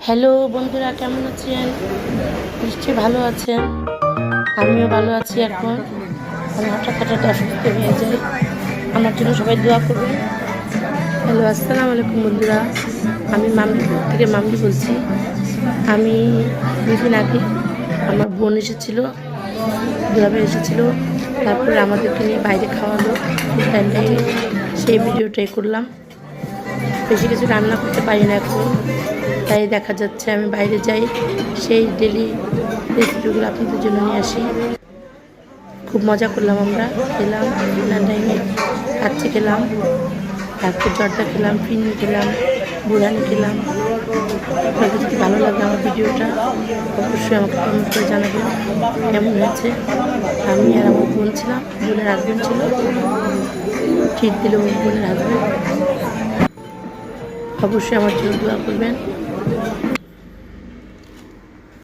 Hello বন্ধুরা, কেমন আছেন? নিশ্চয়ই ভালো আছেন। আমিও ভালো আছি। এখন আমি হঠাৎ অসুস্থ হয়ে যাই। আমার জন্য সবাই দোয়া করবেন। হ্যালো, আসসালামু আলাইকুম বন্ধুরা। আমি মামনি বলছি। আমি 2 দিন আগে আমার বোন এসেছিল, দুলাভাই এসেছিল। তারপরে আমাদেরকে নিয়ে বাইরে খাওয়ালো টাইমে, সেই ভিডিওটাই করলাম। বেশি কিছু রান্না করতে পারি না এখন, তাই দেখা যাচ্ছে আমি বাইরে যাই, সেই ডেলি রেসিপিগুলো আপনাদের জন্য নিয়ে আসি। খুব মজা করলাম, আমরা খেলাম ডিনার টাইমে, কাচ্চি খেলাম, তারপর জর্দা খেলাম, ফিরনি খেলাম, বুড়ানি খেলাম। আপনাদের যদি ভালো লাগে আমার ভিডিওটা, অবশ্যই আমাকে কমেন্ট করে জানাবেন কেমন হয়েছে। আমি আর আমার বোন ছিলাম, বোনের হাজবেন্ড ছিল, ট্রিট দিল বোনের হাজবেন্ড। অবশ্যই আমার জন্য দোয়া করবেন।